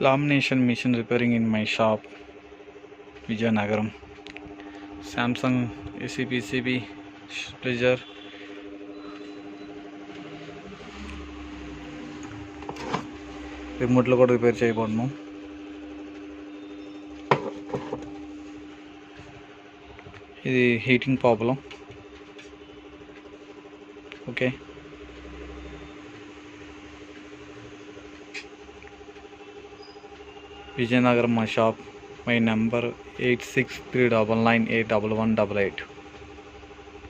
Lamination machine repairing in my shop, Vizianagaram. Samsung ACPCB pleasure. రిమోట్లో కూడా repair చేయబడును. ఇది heating problem. Okay, Vizianagaram మా shop. My number 8639981188.